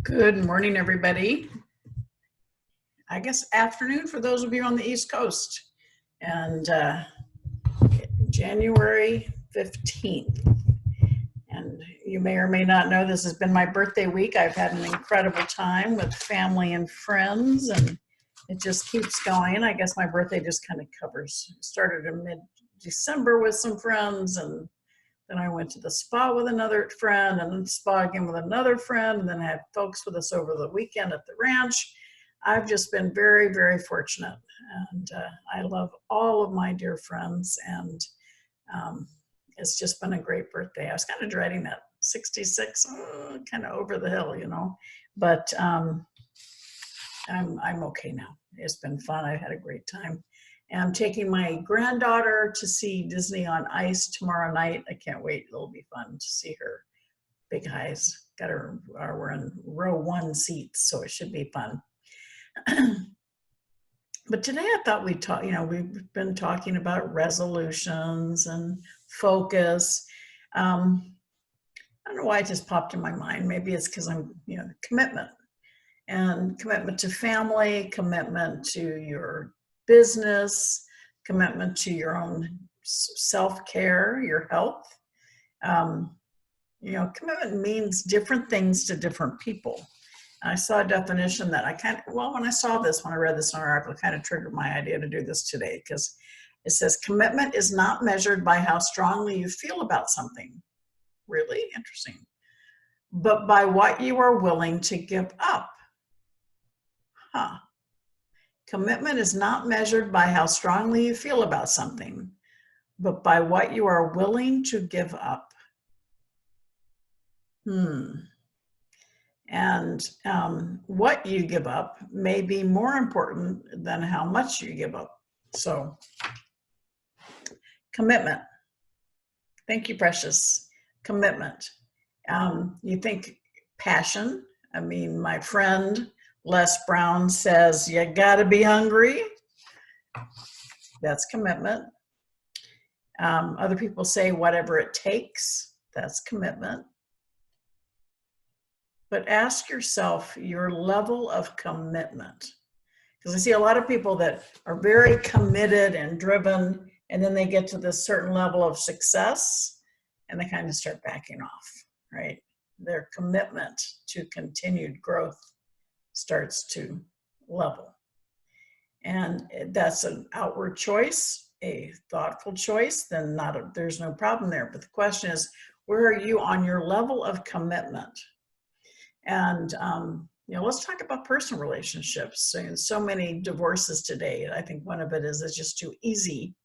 Good morning, everybody. I guess afternoon for those of you on the East Coast. And January 15th. And you may or may not know this has been my birthday week. I've had an incredible time with family and friends, and it just keeps going. I guess my birthday just kind of covers. Started in mid-December with some friends, and then I went to the spa with another friend, and then the spa again with another friend, and then I had folks with us over the weekend at the ranch. I've just been very, very fortunate, and I love all of my dear friends, and it's just been a great birthday. I was kind of dreading that 66, kind of over the hill, but I'm okay now. It's been fun. I had a great time. And I'm taking my granddaughter to see Disney on Ice tomorrow night. I can't wait. It'll be fun to see her. Big highs. Got her. We're in row 1 seats, so it should be fun. But today I thought we'd talk, we've been talking about resolutions and focus. I don't know why it just popped in my mind. Maybe it's because I'm, commitment to family, commitment to your business, commitment to your own self-care, your health. Commitment means different things to different people. I saw a definition that when I read this in an article, it kind of triggered my idea to do this today, because it says commitment is not measured by how strongly you feel about something. Really interesting. But by what you are willing to give up. Commitment is not measured by how strongly you feel about something, but by what you are willing to give up. And what you give up may be more important than how much you give up. So, commitment. Thank you, Precious. Commitment. You think passion. I mean, my friend Les Brown says, you gotta be hungry. That's commitment. Other people say whatever it takes. That's commitment. But ask yourself your level of commitment. Because I see a lot of people that are very committed and driven, and then they get to this certain level of success and they kind of start backing off, right? Their commitment to continued growth starts to level. And that's an outward choice, a thoughtful choice, then there's no problem there. But the question is, where are you on your level of commitment? And, let's talk about personal relationships. So many divorces today. I think one of it is it's just too easy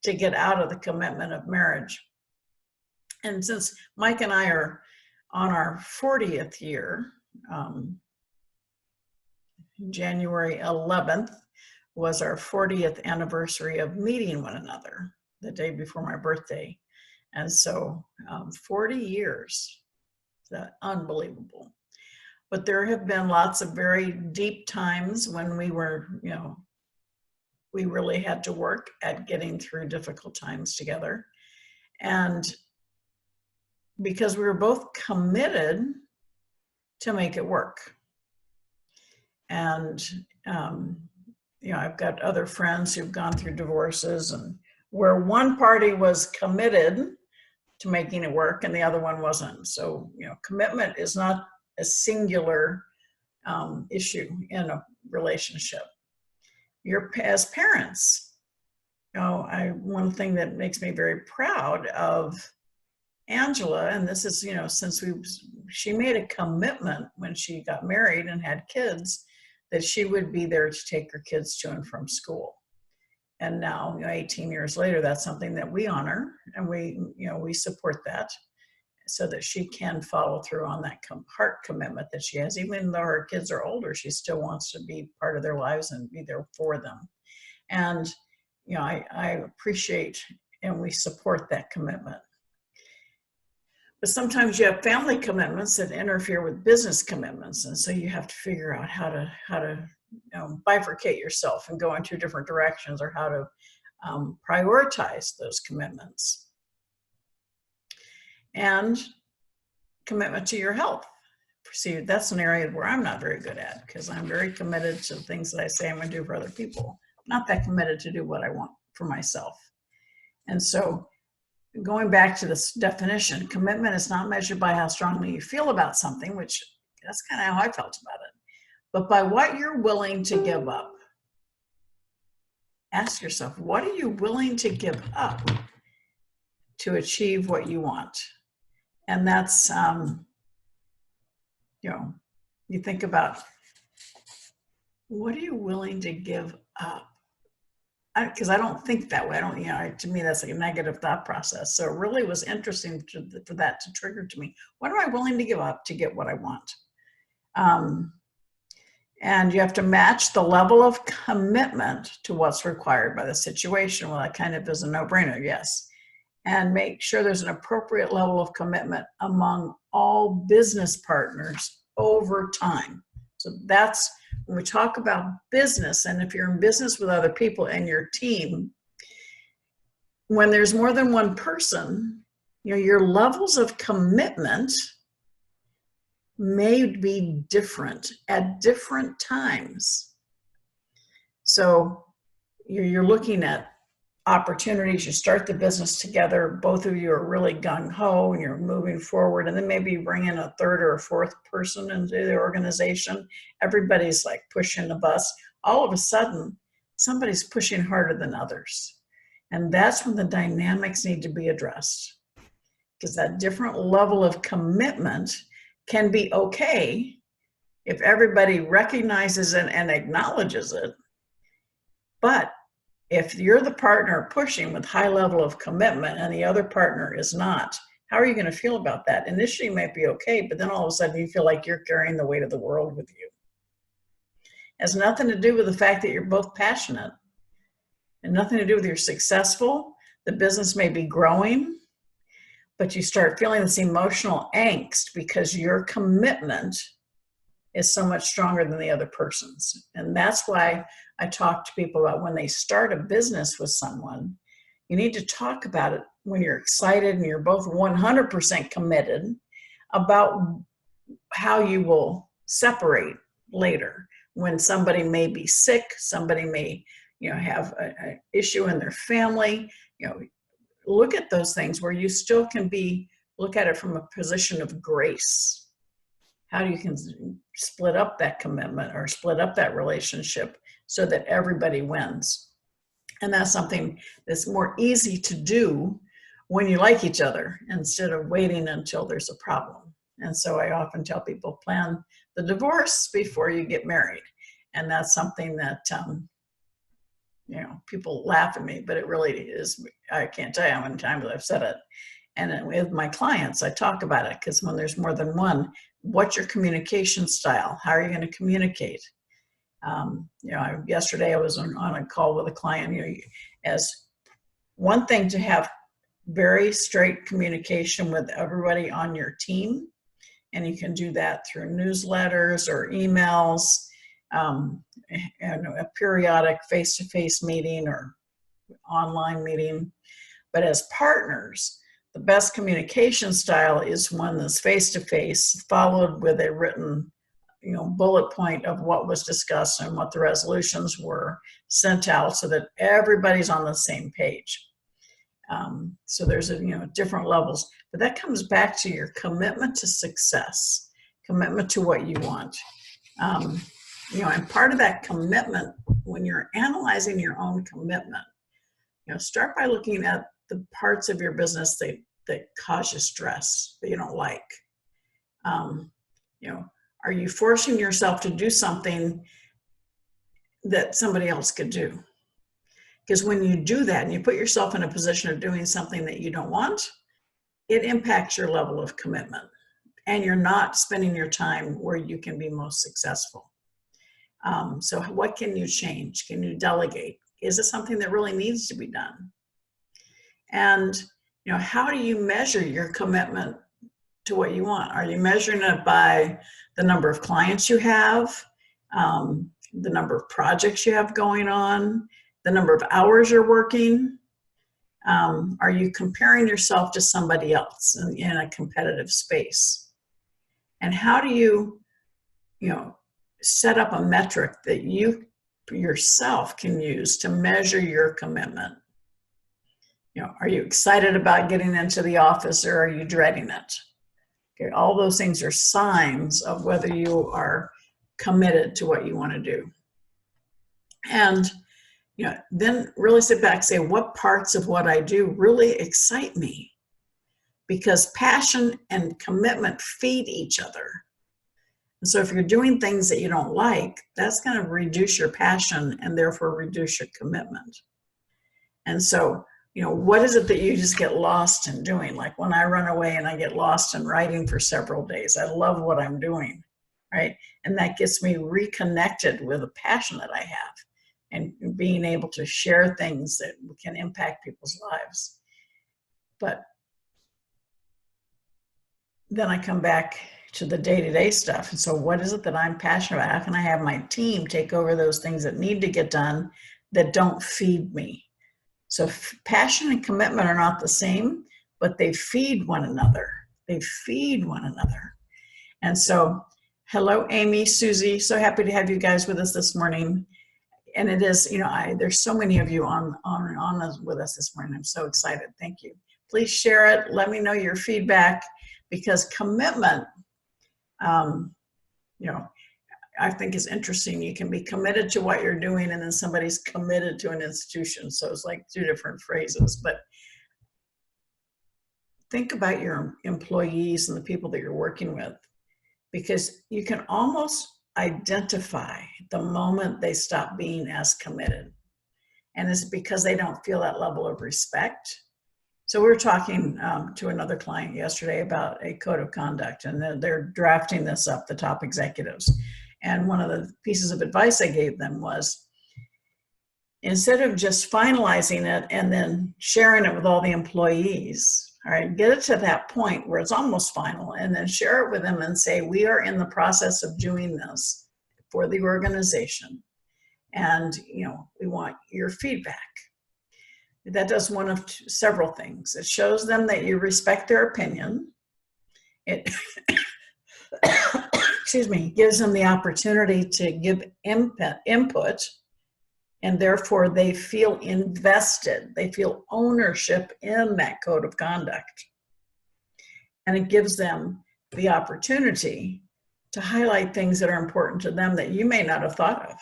to get out of the commitment of marriage. And since Mike and I are on our 40th year, January 11th was our 40th anniversary of meeting one another, the day before my birthday. And so 40 years, that's unbelievable. But there have been lots of very deep times when we were, we really had to work at getting through difficult times together. And because we were both committed to make it work. And, I've got other friends who've gone through divorces, and where one party was committed to making it work and the other one wasn't. So, commitment is not a singular issue in a relationship. As parents, one thing that makes me very proud of Angela, and this is, since she made a commitment when she got married and had kids, that she would be there to take her kids to and from school. And now, 18 years later, that's something that we honor, and we support that, so that she can follow through on that heart commitment that she has. Even though her kids are older, she still wants to be part of their lives and be there for them. And, I appreciate and we support that commitment. But sometimes you have family commitments that interfere with business commitments. And so you have to figure out how to bifurcate yourself and go in 2 different directions, or how to prioritize those commitments. And commitment to your health. see, that's an area where I'm not very good at, because I'm very committed to things that I say I'm going to do for other people. Not that committed to do what I want for myself. And so going back to this definition, commitment is not measured by how strongly you feel about something, which that's kind of how I felt about it, but by what you're willing to give up. Ask yourself, what are you willing to give up to achieve what you want? And that's, you think about, what are you willing to give up? Because I don't think that way. I don't, to me, that's like a negative thought process. So it really was interesting for that to trigger to me. What am I willing to give up to get what I want? And you have to match the level of commitment to what's required by the situation. Well, that kind of is a no-brainer, yes. And make sure there's an appropriate level of commitment among all business partners over time. So that's when we talk about business, and if you're in business with other people and your team, when there's more than one person, your levels of commitment may be different at different times. So you're looking at opportunities. You start the business together, both of you are really gung-ho and you're moving forward, and then maybe you bring in a third or a fourth person into the organization. Everybody's like pushing the bus. All of a sudden, somebody's pushing harder than others. And that's when the dynamics need to be addressed, because that different level of commitment can be okay if everybody recognizes it and acknowledges it. But if you're the partner pushing with high level of commitment and the other partner is not, how are you going to feel about that? Initially you might be okay, but then all of a sudden you feel like you're carrying the weight of the world with you. It has nothing to do with the fact that you're both passionate, and nothing to do with you're successful. The business may be growing, but you start feeling this emotional angst because your commitment is so much stronger than the other person's. And that's why I talk to people about when they start a business with someone, you need to talk about it when you're excited and you're both 100% committed about how you will separate later. When somebody may be sick, somebody may, have an issue in their family, look at those things where you still can look at it from a position of grace. How you can split up that commitment or split up that relationship so that everybody wins. And that's something that's more easy to do when you like each other instead of waiting until there's a problem. And so I often tell people, plan the divorce before you get married. And that's something that, people laugh at me, but it really is. I can't tell you how many times I've said it. And with my clients, I talk about it, because when there's more than one, what's your communication style? How are you going to communicate? Yesterday I was on a call with a client. As one thing to have very straight communication with everybody on your team, and you can do that through newsletters or emails, and a periodic face-to-face meeting or online meeting. But as partners, the best communication style is one that's face-to-face, followed with a written, bullet point of what was discussed and what the resolutions were, sent out so that everybody's on the same page. So there's different levels, but that comes back to your commitment to success, commitment to what you want. And part of that commitment, when you're analyzing your own commitment, start by looking at the parts of your business that cause you stress, that you don't like. Are you forcing yourself to do something that somebody else could do? Because when you do that and you put yourself in a position of doing something that you don't want, it impacts your level of commitment, and you're not spending your time where you can be most successful. So what can you change? Can you delegate? Is it something that really needs to be done? And, how do you measure your commitment to what you want? Are you measuring it by the number of clients you have, the number of projects you have going on, the number of hours you're working? Are you comparing yourself to somebody else in a competitive space? And how do you, set up a metric that you yourself can use to measure your commitment? Are you excited about getting into the office, or are you dreading it? Okay, all those things are signs of whether you are committed to what you want to do. And then really sit back and say, what parts of what I do really excite me? Because passion and commitment feed each other. And so if you're doing things that you don't like, that's going to reduce your passion and therefore reduce your commitment. And so, what is it that you just get lost in doing? Like when I run away and I get lost in writing for several days, I love what I'm doing, right? And that gets me reconnected with a passion that I have and being able to share things that can impact people's lives. But then I come back to the day-to-day stuff. And so what is it that I'm passionate about? How can I have my team take over those things that need to get done that don't feed me? So passion and commitment are not the same, but they feed one another. They feed one another. And so, hello, Amy, Susie, so happy to have you guys with us this morning. And it is, there's so many of you on with us this morning. I'm so excited. Thank you. Please share it. Let me know your feedback, because commitment, I think is interesting. You can be committed to what you're doing, and then somebody's committed to an institution. So it's like two different phrases. But think about your employees and the people that you're working with, because you can almost identify the moment they stop being as committed. And it's because they don't feel that level of respect. So we were talking to another client yesterday about a code of conduct, and they're drafting this up, the top executives. And one of the pieces of advice I gave them was, instead of just finalizing it and then sharing it with all the employees, all right, get it to that point where it's almost final, and then share it with them and say, we are in the process of doing this for the organization, and we want your feedback. That does one of several things. It shows them that you respect their opinion. It excuse me, gives them the opportunity to give input, and therefore they feel invested. They feel ownership in that code of conduct. And it gives them the opportunity to highlight things that are important to them that you may not have thought of.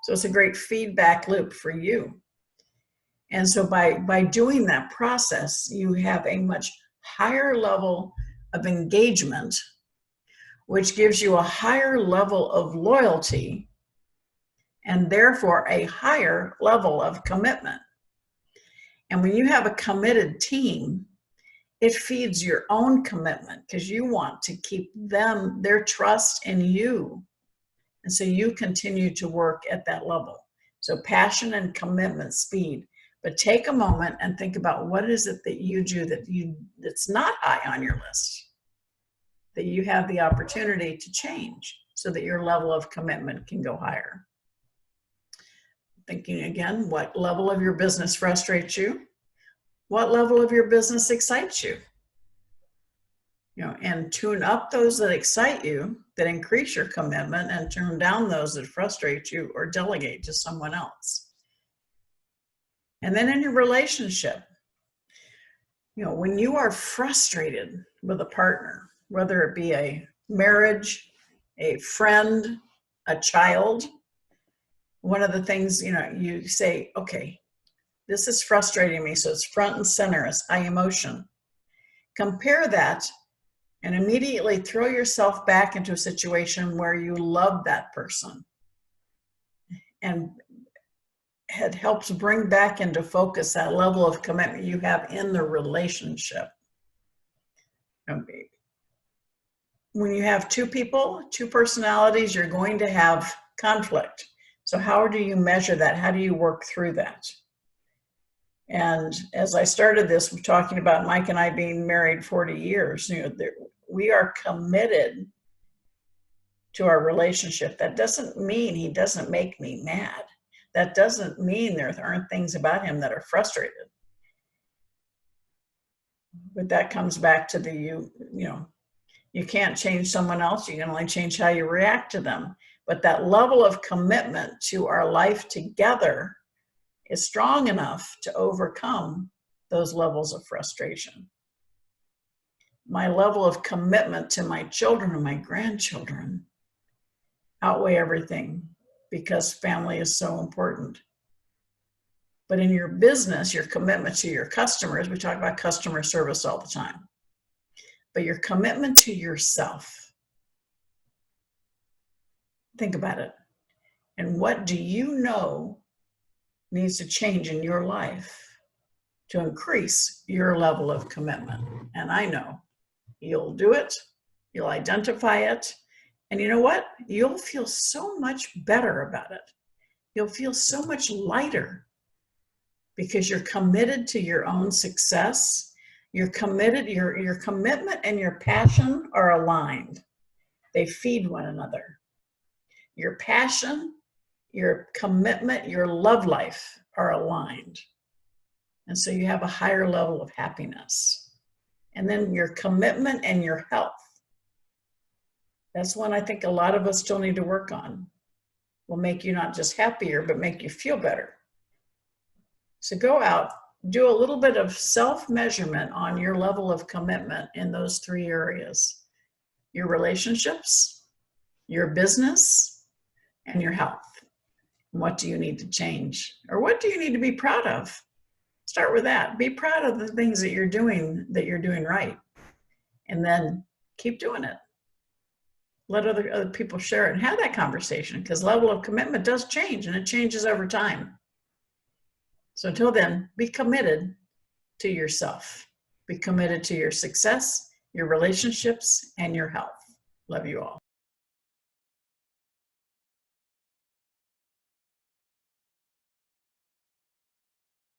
So it's a great feedback loop for you. And so by doing that process, you have a much higher level of engagement, which gives you a higher level of loyalty, and therefore a higher level of commitment. And when you have a committed team, it feeds your own commitment, because you want to keep their trust in you. And so you continue to work at that level. So passion and commitment speed. But take a moment and think about, what is it that you do that's not high on your list, that you have the opportunity to change so that your level of commitment can go higher. Thinking again, what level of your business frustrates you? What level of your business excites you? And tune up those that excite you, that increase your commitment, and turn down those that frustrate you or delegate to someone else. And then in your relationship, when you are frustrated with a partner, whether it be a marriage, a friend, a child, one of the things, you say, okay, this is frustrating me. So it's front and center, it's high emotion. Compare that and immediately throw yourself back into a situation where you love that person. And it helps bring back into focus that level of commitment you have in the relationship. When you have two people, two personalities, you're going to have conflict. So how do you measure that? How do you work through that? And as I started this, we're talking about Mike and I being married 40 years. We are committed to our relationship. That doesn't mean he doesn't make me mad. That doesn't mean there aren't things about him that are frustrated. But that comes back to You can't change someone else. You can only change how you react to them. But that level of commitment to our life together is strong enough to overcome those levels of frustration. My level of commitment to my children and my grandchildren outweigh everything because family is so important. But in your business, your commitment to your customers, we talk about customer service all the time, but your commitment to yourself, think about it. And what do you know needs to change in your life to increase your level of commitment? And I know you'll do it, you'll identify it, and you know what? You'll feel so much better about it. You'll feel so much lighter because you're committed to your own success. You're committed, your commitment and your passion are aligned. They feed one another. Your passion, your commitment, your love life are aligned. And so you have a higher level of happiness. And then your commitment and your health. That's one I think a lot of us still need to work on. Will make you not just happier, but make you feel better. So go out, do a little bit of self-measurement on your level of commitment in those three areas: your relationships, your business, and your health. What do you need to change? Or what do you need to be proud of? Start with that. Be proud of the things that you're doing right. And then keep doing it. Let other people share it and have that conversation, because level of commitment does change, and it changes over time. So until then, be committed to yourself. Be committed to your success, your relationships, and your health. Love you all.